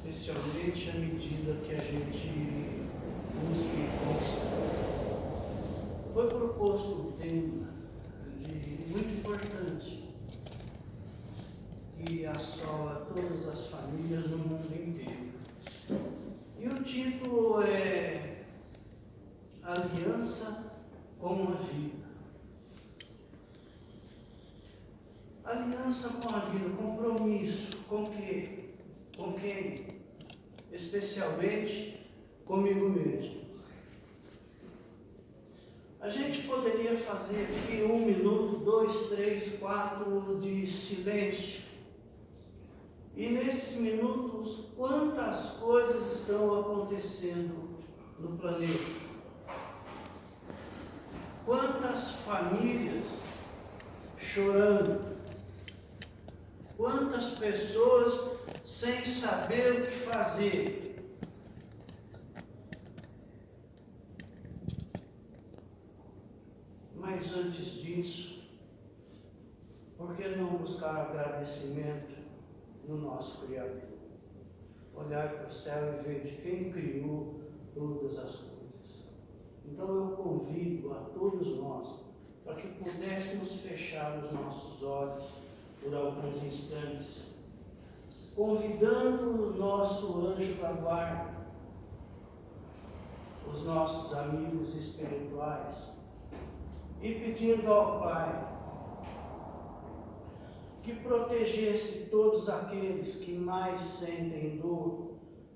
especialmente à medida que a gente busca e consta. Foi proposto um tema muito importante que assola todas as famílias no mundo inteiro. E o título é Aliança com a Vida. Aliança com a vida, compromisso com quê? Com quem? Especialmente comigo mesmo. A gente poderia fazer aqui 1 minuto, 2, 3, 4 de silêncio. E nesses minutos, quantas coisas estão acontecendo no planeta? Quantas famílias chorando? Quantas pessoas sem saber o que fazer? Mas antes disso, por que não buscar agradecimento no nosso Criador? Olhar para o céu e ver de quem criou todas as coisas. Então eu convido a todos nós para que pudéssemos fechar os nossos olhos por alguns instantes, convidando o nosso anjo da guarda, os nossos amigos espirituais, e pedindo ao Pai que protegesse todos aqueles que mais sentem dor,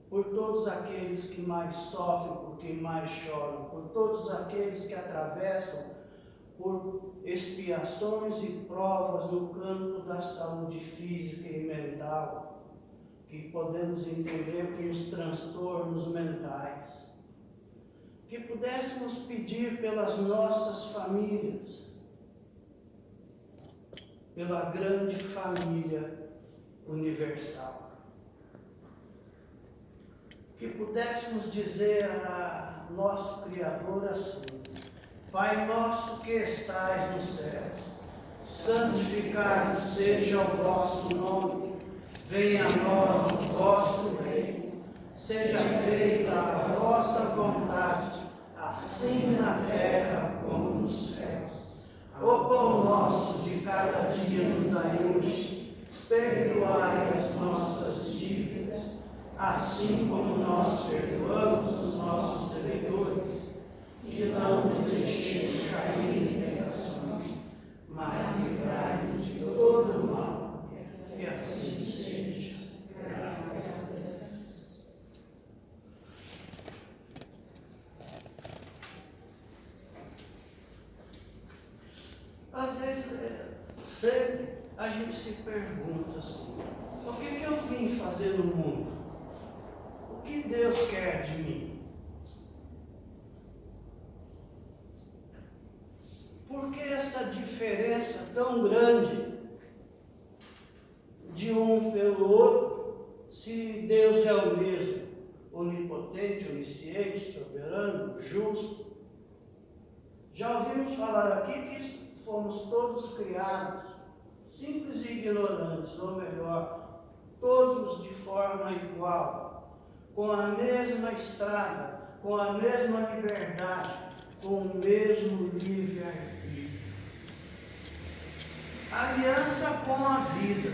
por todos aqueles que mais sofrem, por quem mais choram, por todos aqueles que atravessam por expiações e provas no campo da saúde física e mental, que podemos entender como os transtornos mentais. Que pudéssemos pedir pelas nossas famílias, pela grande família universal. Que pudéssemos dizer a nosso Criador assim: Pai nosso que estais nos céus, santificado seja o vosso nome, venha a nós o vosso reino, seja feita a vossa vontade, assim na terra como nos céus. O pão nosso de cada dia nos dai hoje, perdoai as nossas dívidas, assim como nós perdoamos os nossos devedores. E não nos deixeis cair em tentações, mas livrai-nos de todo o mal. Que assim seja. Graças a Deus. Às vezes, sempre a gente se pergunta assim: o que eu vim fazer no mundo? O que Deus quer de mim? Por que essa diferença tão grande de um pelo outro, se Deus é o mesmo, onipotente, onisciente, soberano, justo? Já ouvimos falar aqui que fomos todos criados, simples e ignorantes, ou melhor, todos de forma igual, com a mesma estrada, com a mesma liberdade, com o mesmo livre-arbítrio. Aliança com a vida.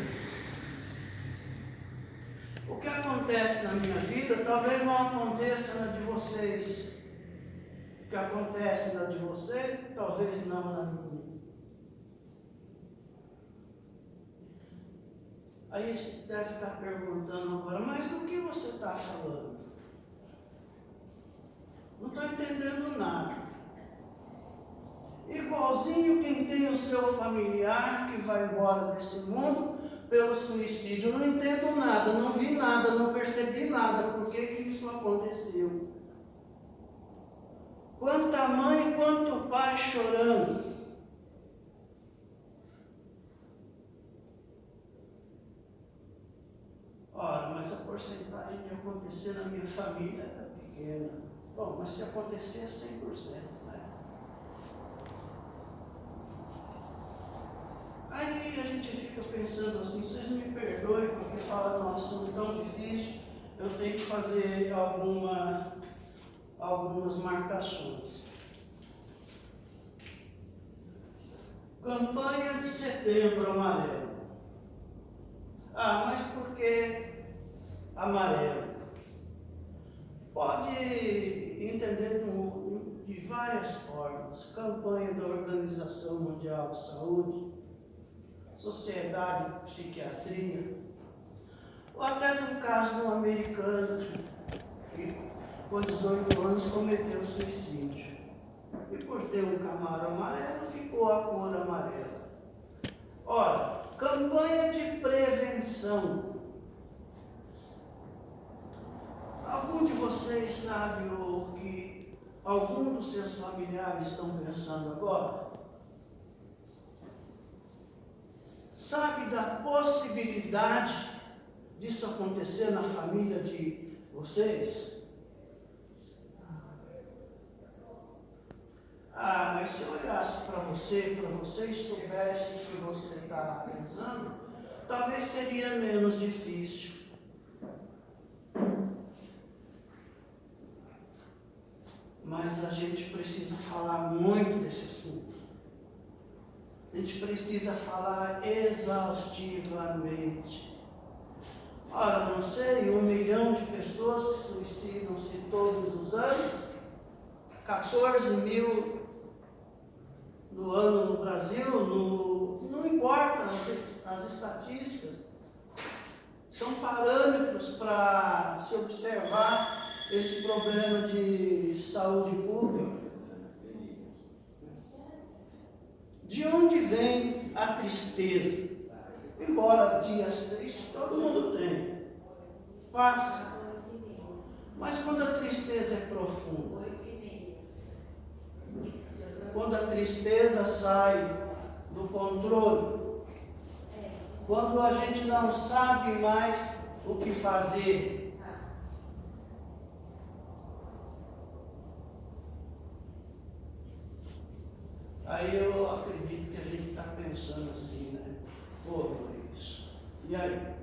O que acontece na minha vida talvez não aconteça na de vocês. O que acontece na de vocês talvez não na minha. Aí você deve estar perguntando agora: mas do que você está falando? Não estou entendendo nada. Igualzinho quem tem o seu familiar que vai embora desse mundo pelo suicídio. Eu não entendo nada, não vi nada, não percebi nada. Por que isso aconteceu? Quanta mãe, quanto pai chorando. Ora, mas a porcentagem de acontecer na minha família é pequena. Bom, mas se acontecer é 100%, né? Aí a gente fica pensando assim: vocês me perdoem porque falar de um assunto tão difícil, eu tenho que fazer algumas marcações. Campanha de Setembro Amarelo. Ah, mas por que amarelo? Pode entender de várias formas. Campanha da Organização Mundial de Saúde, Sociedade de Psiquiatria, ou até no caso de um americano que com 18 anos cometeu suicídio. E por ter um camaro amarelo, ficou a cor amarela. Ora, campanha de prevenção. Algum de vocês sabe o que algum dos seus familiares estão pensando agora? Sabe da possibilidade disso acontecer na família de vocês? Ah, mas se eu olhasse para vocês soubessem o que você está pensando, talvez seria menos difícil. Mas a gente precisa falar muito desse assunto. A gente precisa falar exaustivamente. Ora, não sei, 1 milhão de pessoas que suicidam-se todos os anos, 14 mil no ano no Brasil, não importa as estatísticas, são parâmetros para se observar esse problema de saúde pública. De onde vem a tristeza? Embora dias tristes todo mundo tem, passa. Mas quando a tristeza é profunda, quando a tristeza sai do controle, quando a gente não sabe mais o que fazer, aí eu acredito que a gente está pensando assim, né? Pô, isso. E aí?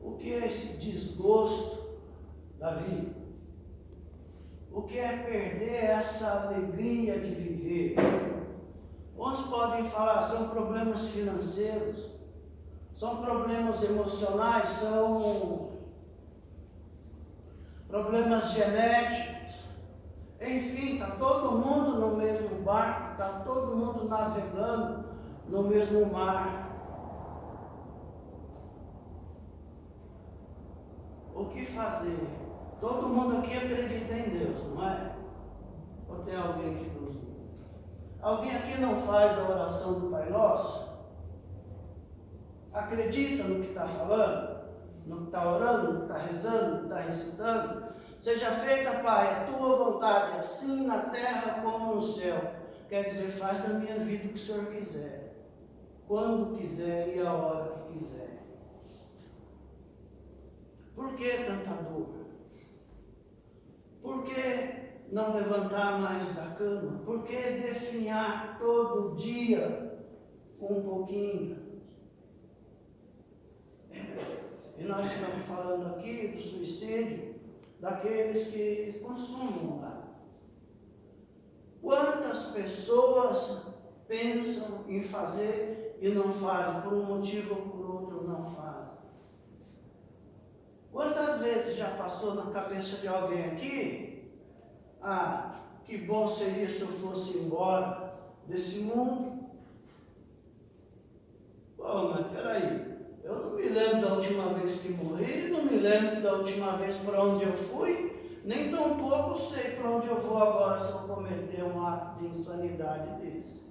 O que é esse desgosto da vida? O que é perder essa alegria de viver? Uns podem falar, são problemas financeiros, são problemas emocionais, são problemas genéticos. Enfim, está todo mundo no mesmo barco, está todo mundo navegando no mesmo mar. O que fazer? Todo mundo aqui acredita em Deus, não é? Ou tem alguém que duvida? Alguém aqui não faz a oração do Pai Nosso? Acredita no que está falando? No que está orando? No que está rezando? No que está recitando? Seja feita, Pai, a tua vontade, assim na terra como no céu. Quer dizer, faz na minha vida o que o Senhor quiser, quando quiser e a hora que quiser. Por que tanta dor? Por que não levantar mais da cama? Por que definhar todo dia um pouquinho? E nós estamos falando aqui do suicídio daqueles que consumem lá. Quantas pessoas pensam em fazer e não fazem, por um motivo ou por outro não fazem? Quantas vezes já passou na cabeça de alguém aqui? Ah, que bom seria se eu fosse embora desse mundo. Pô, mas peraí, eu não me lembro da última vez que morri, não me lembro da última vez para onde eu fui, nem tampouco sei para onde eu vou agora se eu cometer um ato de insanidade desse.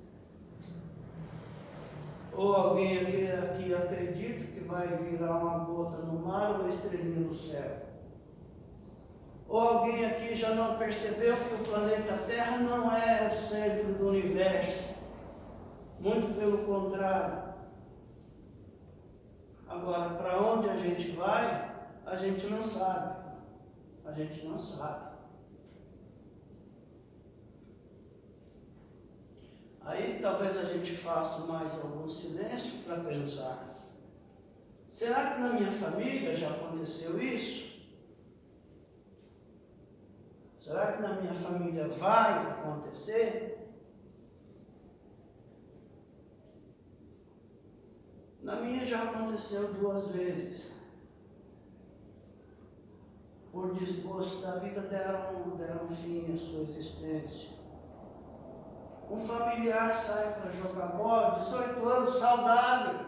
Ou alguém aqui acredita que vai virar uma gota no mar ou uma estrelinha no céu? Ou alguém aqui já não percebeu que o planeta Terra não é o centro do universo? Muito pelo contrário. Agora, para onde a gente vai, a gente não sabe. A gente não sabe. Aí talvez a gente faça mais algum silêncio para pensar. Será que na minha família já aconteceu isso? Será que na minha família vai acontecer? Na minha já aconteceu 2 vezes. Por desgosto da vida deram fim à sua existência. Um familiar sai para jogar bola, 18 anos, saudável.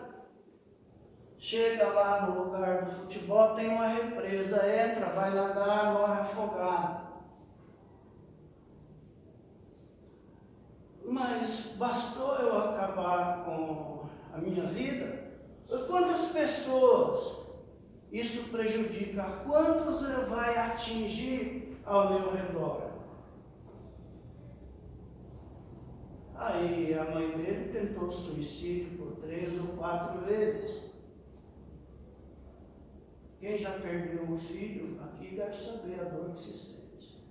Chega lá no lugar do futebol, tem uma represa, entra, vai nadar, morre afogado. Mas bastou eu acabar com a minha vida? Quantas pessoas isso prejudica? Quantos vai atingir ao meu redor? Aí a mãe dele tentou suicídio por 3 ou 4 vezes. Quem já perdeu um filho aqui deve saber a dor que se sente.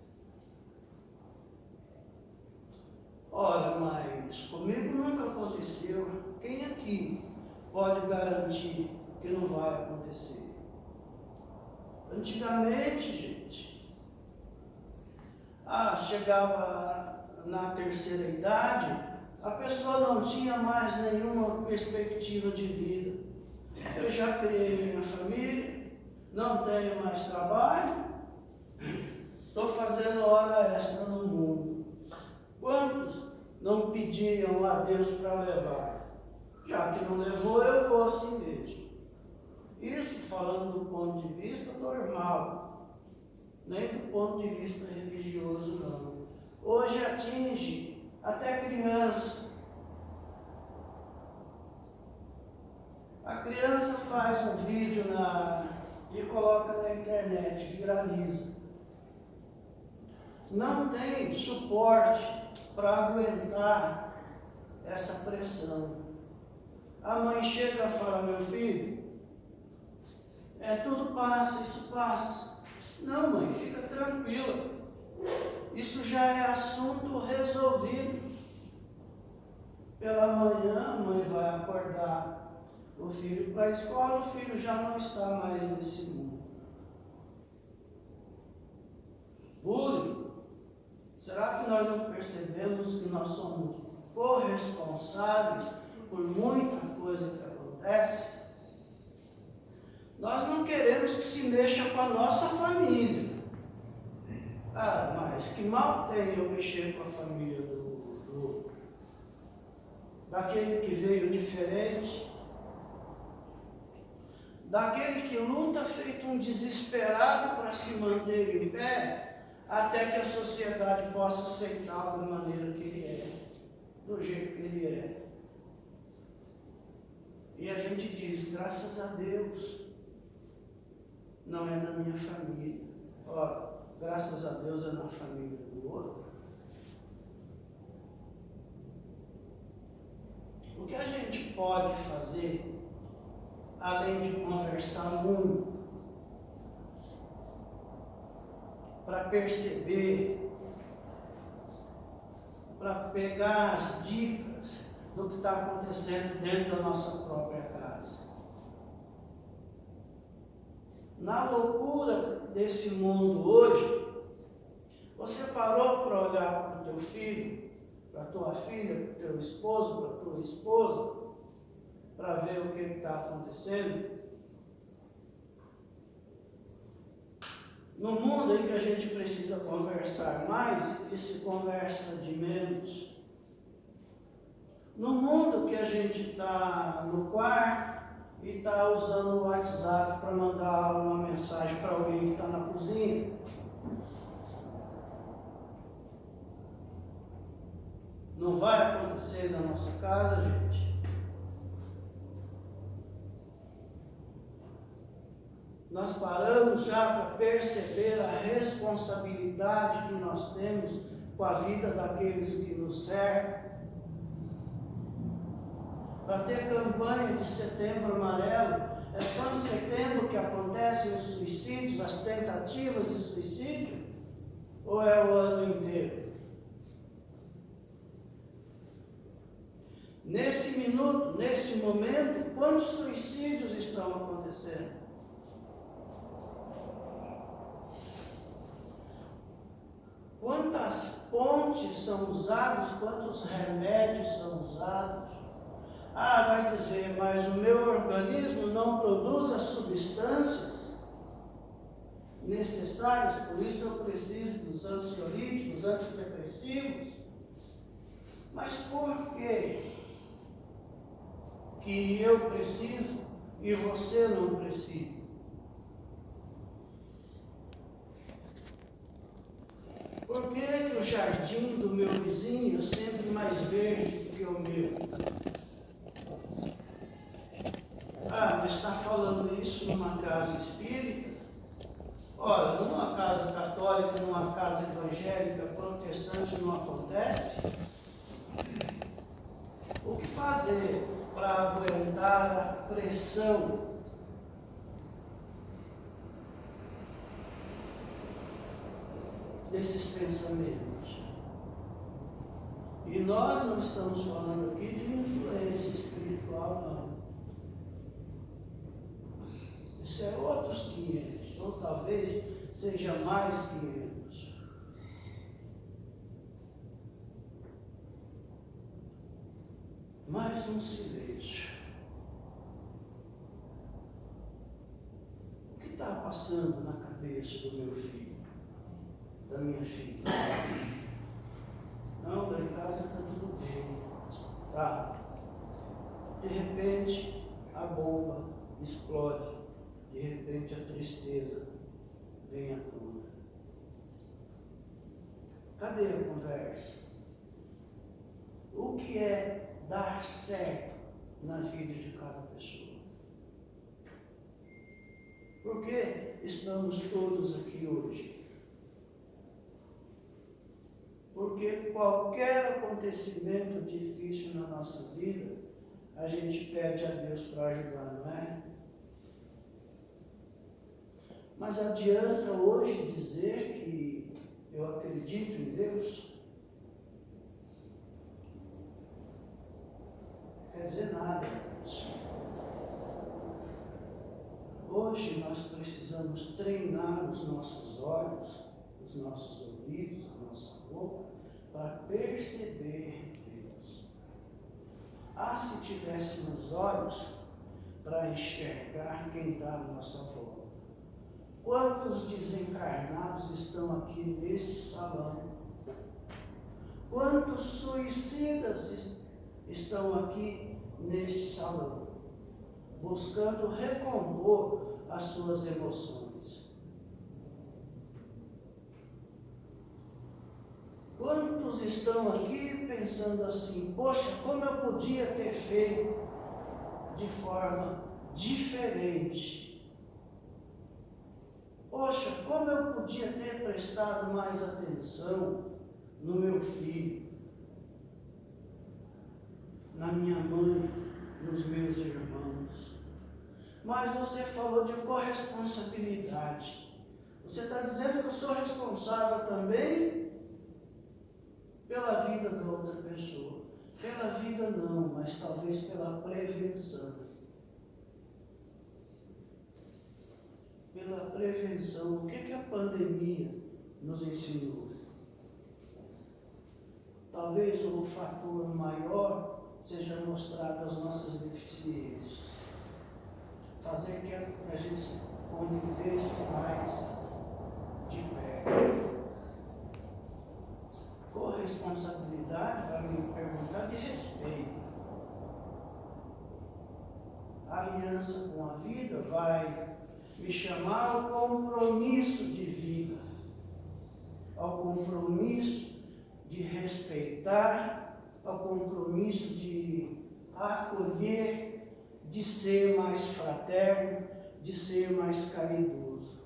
Ora, mas comigo nunca aconteceu. Quem aqui pode garantir que não vai acontecer? Antigamente, gente, chegava na terceira idade, a pessoa não tinha mais nenhuma perspectiva de vida. Eu já criei minha família, não tenho mais trabalho, estou fazendo hora extra no mundo. Quantos não pediam a Deus para levar? Já que não levou, eu vou assim mesmo. Isso falando do ponto de vista normal, nem do ponto de vista religioso não. Hoje atinge até criança. A criança faz um vídeo e coloca na internet, viraliza. Não tem suporte para aguentar essa pressão. A mãe chega e fala: meu filho, tudo passa, isso passa. Não, mãe, fica tranquila. Isso já é assunto resolvido. Pela manhã, a mãe vai acordar o filho para a escola, o filho já não está mais nesse mundo. Bullying. Será que nós não percebemos que nós somos corresponsáveis por muita coisa que acontece? Nós não queremos que se mexa com a nossa família. Mas que mal tem eu mexer com a família daquele que veio diferente, daquele que luta feito um desesperado para se manter em pé, até que a sociedade possa aceitá-lo da maneira que ele é, do jeito que ele é. E a gente diz: graças a Deus, não é na minha família. Graças a Deus é na família do outro. O que a gente pode fazer, além de conversar muito, para perceber, para pegar as dicas do que está acontecendo dentro da nossa própria casa? Na loucura desse mundo hoje, você parou para olhar para o teu filho, para a tua filha, para o teu esposo, para a tua esposa, para ver o que está acontecendo? No mundo em que a gente precisa conversar mais, e se conversa de menos. No mundo que a gente está no quarto e está usando o WhatsApp para mandar uma mensagem para alguém que está na cozinha. Não vai acontecer na nossa casa, gente. Nós paramos já para perceber a responsabilidade que nós temos com a vida daqueles que nos cercam. Para ter campanha de Setembro Amarelo, é só em setembro que acontecem os suicídios, as tentativas de suicídio? Ou é o ano inteiro? Nesse minuto, nesse momento, quantos suicídios estão acontecendo? Quantas pontes são usadas, quantos remédios são usados? Ah, vai dizer, mas o meu organismo não produz as substâncias necessárias, por isso eu preciso dos ansiolíticos, antidepressivos. Mas por que eu preciso e você não precisa? Por que o jardim do meu vizinho é sempre mais verde do que o meu? Ah, mas está falando isso numa casa espírita? Olha, numa casa católica, numa casa evangélica, protestante não acontece? O que fazer para aguentar a pressão desses pensamentos? E nós não estamos falando aqui de influência espiritual, não. Isso é outros 500, ou talvez seja mais 500. Mais um silêncio. O que está passando na cabeça do meu filho, da minha filha? Não, lá em casa está tudo bem. Tá. De repente, a bomba explode. De repente, a tristeza vem à tona. Cadê a conversa? O que é dar certo na vida de cada pessoa? Por que estamos todos aqui hoje? Porque qualquer acontecimento difícil na nossa vida, a gente pede a Deus para ajudar, não é? Mas adianta hoje dizer que eu acredito em Deus? Quer dizer nada. Hoje nós precisamos treinar os nossos olhos, os nossos ouvidos, a nossa boca, para perceber Deus. Ah, se tivéssemos olhos para enxergar quem está à nossa volta. Quantos desencarnados estão aqui neste salão? Quantos suicidas estão aqui neste salão? Buscando recompor as suas emoções. Quantos estão aqui pensando assim, poxa, como eu podia ter feito de forma diferente? Poxa, como eu podia ter prestado mais atenção no meu filho, na minha mãe, nos meus irmãos? Mas você falou de corresponsabilidade. Você está dizendo que eu sou responsável também pela vida da outra pessoa. Pela vida não, mas talvez pela prevenção. Pela prevenção. O que a pandemia nos ensinou? Talvez o fator maior seja mostrar as nossas deficiências. Fazer que a gente convivesse mais de perto. Corresponsabilidade, vai me perguntar, de respeito. A aliança com a vida vai me chamar ao compromisso de vida, ao compromisso de respeitar, ao compromisso de acolher, de ser mais fraterno, de ser mais caridoso.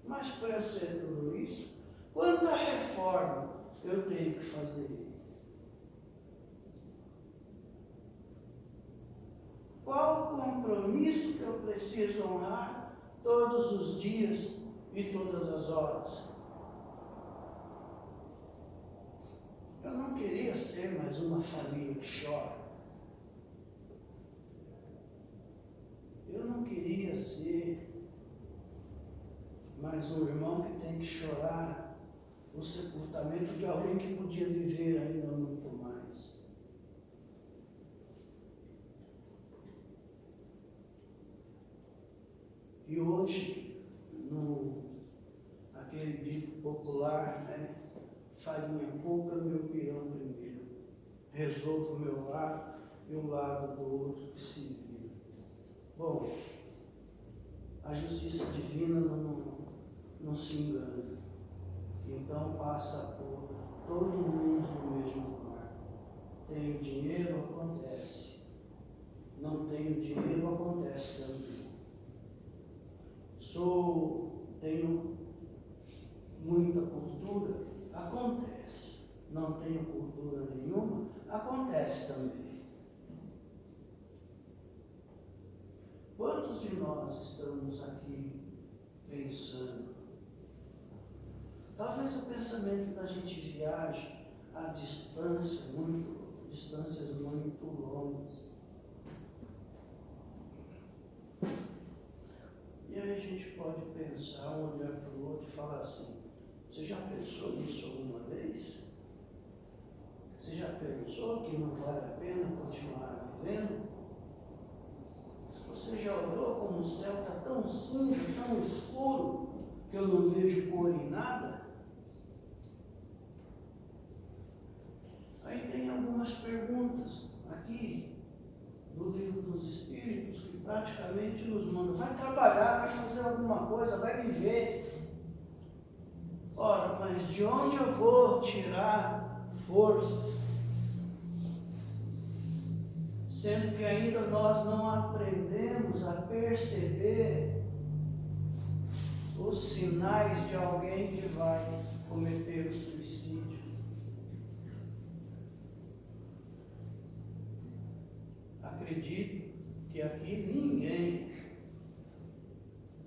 Mas para eu ser tudo isso, quanta reforma eu tenho que fazer? Qual o compromisso que eu preciso honrar todos os dias e todas as horas? Eu não queria ser mais uma família que chora. poderia ser, mas um irmão que tem que chorar o sepultamento de alguém que podia viver ainda muito mais. E hoje, aquele dito popular, né? Farinha pouca, meu pirão primeiro. Resolvo o meu lado e o lado do outro que se vira. Bom, a justiça divina não se engana. Então passa por todo mundo no mesmo lugar. Tenho dinheiro, acontece. Não tenho dinheiro, acontece também. Tenho muita cultura, acontece. Não tenho cultura nenhuma, acontece também. Quantos de nós estamos aqui pensando? Talvez o pensamento da gente viaje a distâncias muito longas. E aí a gente pode pensar, um olhar para o outro e falar assim, você já pensou nisso alguma vez? Você já pensou que não vale a pena continuar vivendo? Você já olhou como o céu está tão cinza, tão escuro, que eu não vejo cor em nada? Aí tem algumas perguntas aqui do Livro dos Espíritos que praticamente nos mandam, vai trabalhar, vai fazer alguma coisa, vai viver. Ora, mas de onde eu vou tirar forças? Sendo que ainda nós não aprendemos a perceber os sinais de alguém que vai cometer o suicídio. Acredito que aqui ninguém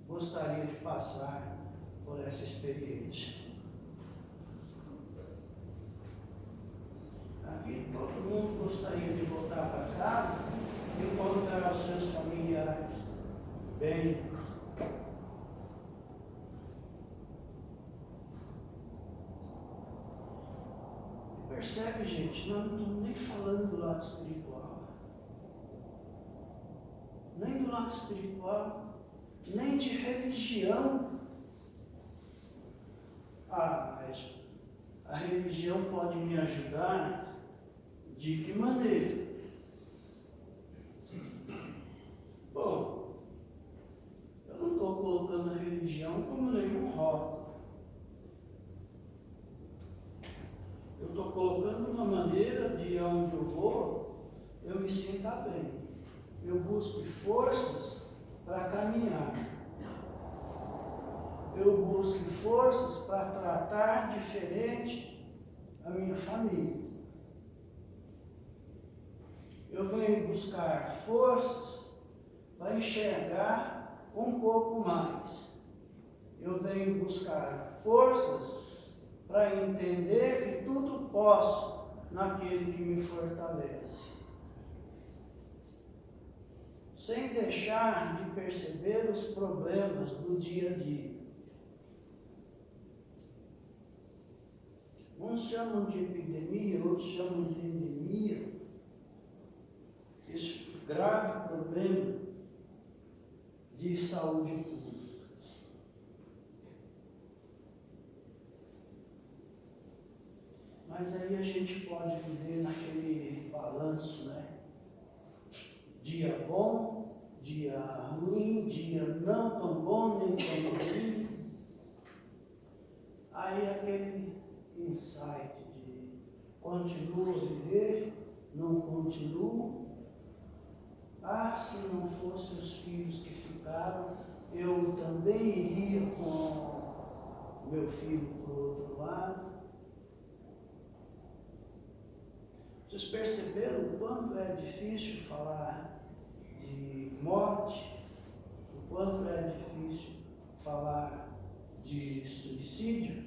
gostaria de passar por essa experiência. Aqui todo mundo gostaria de voltar para casa e encontrar os seus familiares bem. Percebe, gente? Nós não estamos nem falando do lado espiritual. Nem do lado espiritual, nem de religião. Mas a religião pode me ajudar de que maneira? Bom, eu não estou colocando a religião como nenhum rótulo. Eu estou colocando uma maneira de onde eu vou, eu me sinta bem. Eu busco forças para caminhar. Eu busco forças para tratar diferente a minha família. Eu venho buscar forças para enxergar um pouco mais. Eu venho buscar forças para entender que tudo posso naquele que me fortalece. Sem deixar de perceber os problemas do dia a dia. Uns chamam de epidemia, outros chamam de endemia. Esse grave problema de saúde pública. Mas aí a gente pode viver naquele balanço, né? Dia bom, dia ruim, dia não tão bom, nem tão ruim. Aí aquele insight de continuo a viver, não continuo. Se não fossem os filhos que ficaram, eu também iria com meu filho para o outro lado. Vocês perceberam o quanto é difícil falar de morte, o quanto é difícil falar de suicídio,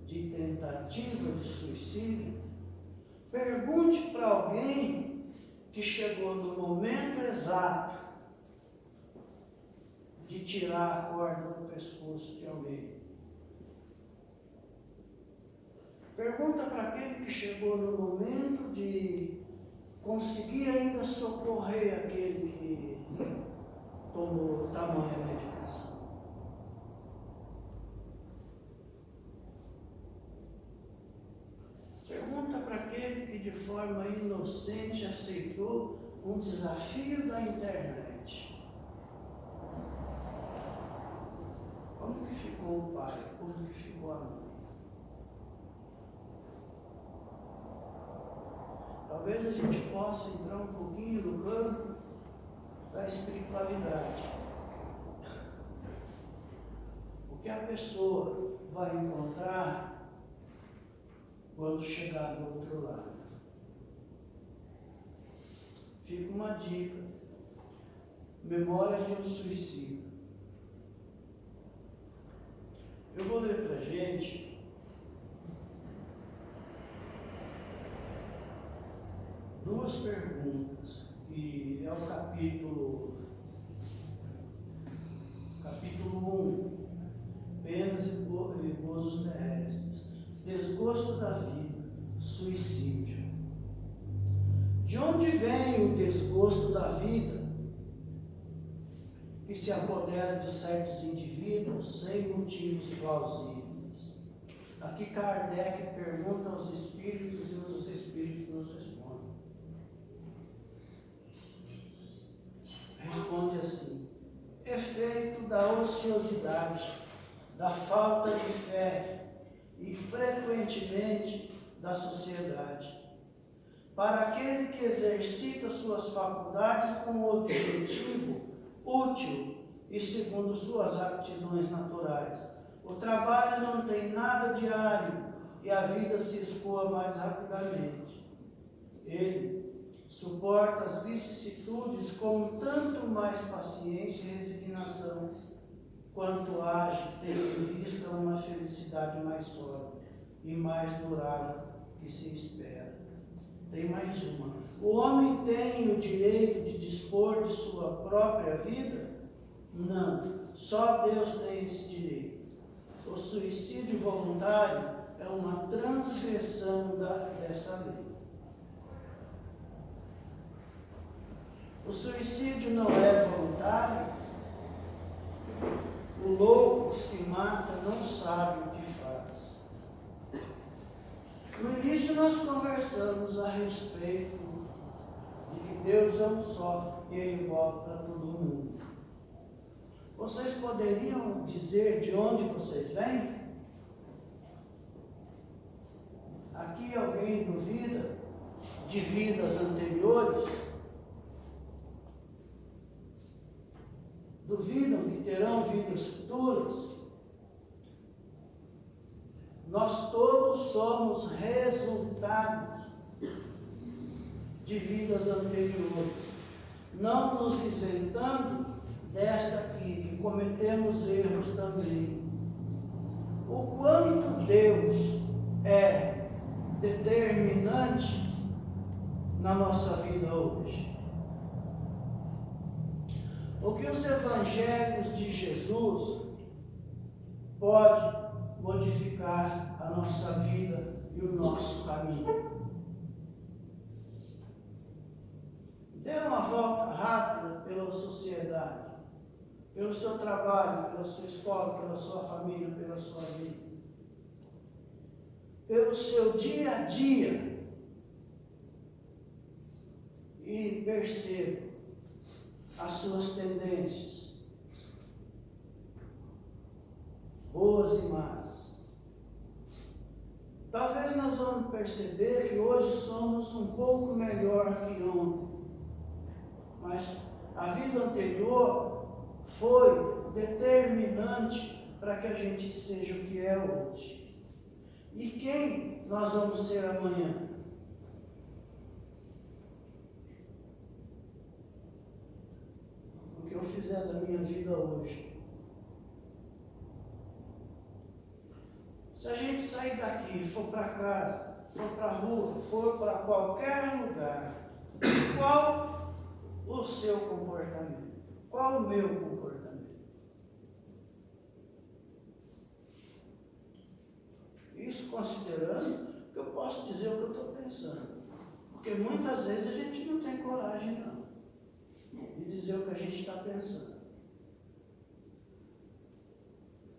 de tentativa de suicídio? Pergunte para alguém que chegou no momento exato de tirar a corda do pescoço de alguém. Pergunta para aquele que chegou no momento de conseguir ainda socorrer aquele que tomou tamanha medicação. Pergunta para aquele que de forma inocente aceitou um desafio da internet. Como que ficou o pai? Como que ficou a mãe? Talvez a gente possa entrar um pouquinho no campo da espiritualidade. O que a pessoa vai encontrar quando chegar do outro lado? Fica uma dica. Memórias de um suicídio. Eu vou ler para a gente duas perguntas, que é o capítulo 1, penas e gozos terrestres, desgosto da vida, suicídio. De onde vem o desgosto da vida que se apodera de certos indivíduos sem motivos plausíveis? Aqui Kardec pergunta aos espíritos e os espíritos nos respondem. Responde assim: efeito da ociosidade, da falta de fé e frequentemente da sociedade. Para aquele que exercita suas faculdades com o objetivo útil e segundo suas aptidões naturais, o trabalho não tem nada diário e a vida se escoa mais rapidamente. Ele suporta as vicissitudes com tanto mais paciência e resignação, quanto age tendo em vista uma felicidade mais sólida e mais durável que se espera. Tem mais uma. O homem tem o direito de dispor de sua própria vida? Não, só Deus tem esse direito. O suicídio voluntário é uma transgressão dessa lei. O suicídio não é voluntário. O louco que se mata não sabe o que faz. No início nós conversamos a respeito de que Deus é um só e é igual para todo mundo. Vocês poderiam dizer de onde vocês vêm? Aqui alguém duvida de vidas anteriores? Duvidam que terão vidas futuras? Nós todos somos resultados de vidas anteriores, não nos isentando desta aqui, que cometemos erros também. O quanto Deus é determinante na nossa vida hoje. O que os evangelhos de Jesus pode modificar a nossa vida e o nosso caminho. Dê uma volta rápida pela sociedade, pelo seu trabalho, pela sua escola, pela sua família, pela sua vida, pelo seu dia a dia, e perceba as suas tendências, boas e más. Talvez nós vamos perceber que hoje somos um pouco melhor que ontem, mas a vida anterior foi determinante para que a gente seja o que é hoje. E quem nós vamos ser amanhã? O que eu fizer da minha vida hoje. Se a gente sair daqui, for para casa, for para a rua, for para qualquer lugar, qual o seu comportamento? Qual o meu comportamento? desconsiderando que eu posso dizer o que eu estou pensando. Porque muitas vezes a gente não tem coragem, não, de dizer o que a gente está pensando.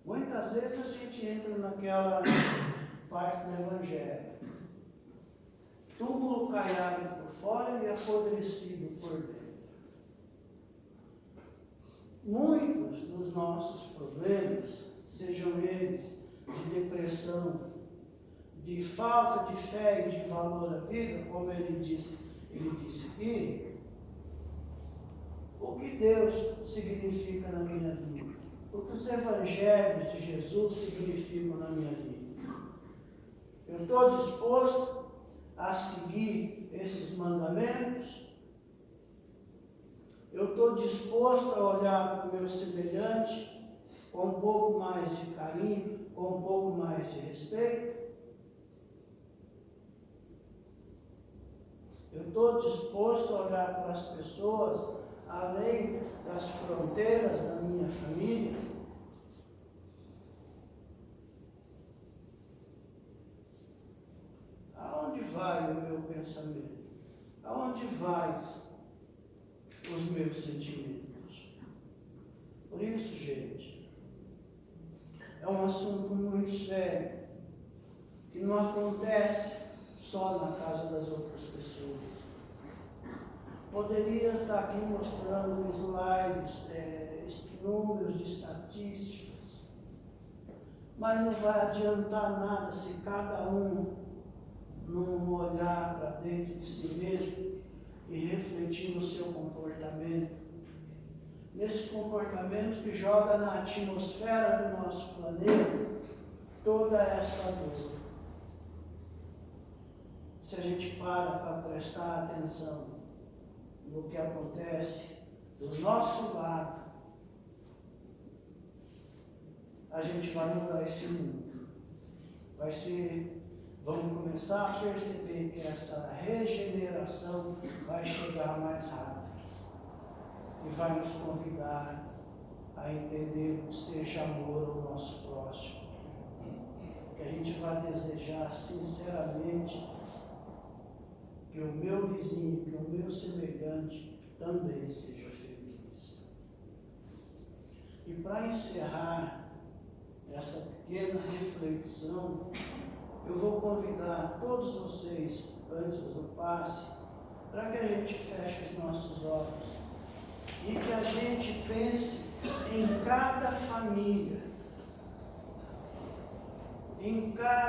Muitas vezes a gente entra naquela parte do Evangelho. Túmulo caiado por fora e apodrecido por dentro. Muitos dos nossos problemas, sejam eles de depressão, de falta de fé e de valor à vida, como ele disse aqui, o que Deus significa na minha vida, o que os evangelhos de Jesus significam na minha vida. Eu estou disposto a seguir esses mandamentos? Eu estou disposto a olhar para o meu semelhante com um pouco mais de carinho, com um pouco mais de respeito? Eu estou disposto a olhar para as pessoas além das fronteiras da minha família? Aonde vai o meu pensamento? Aonde vai os meus sentimentos? Por isso, gente, é um assunto muito sério, que não acontece só na casa das outras pessoas. Poderia estar aqui mostrando slides, números de estatísticas, mas não vai adiantar nada se cada um não olhar para dentro de si mesmo e refletir no seu comportamento. Nesse comportamento que joga na atmosfera do nosso planeta toda essa dor. Se a gente para prestar atenção no que acontece do nosso lado, a gente vai mudar esse mundo. Vamos começar a perceber que essa regeneração vai chegar mais rápido e vai nos convidar a entender o que seja amor ao nosso próximo. Que a gente vai desejar sinceramente que o meu vizinho, que o meu semelhante também seja feliz. E para encerrar essa pequena reflexão, eu vou convidar todos vocês, antes do passe, para que a gente feche os nossos olhos e que a gente pense em cada família, em cada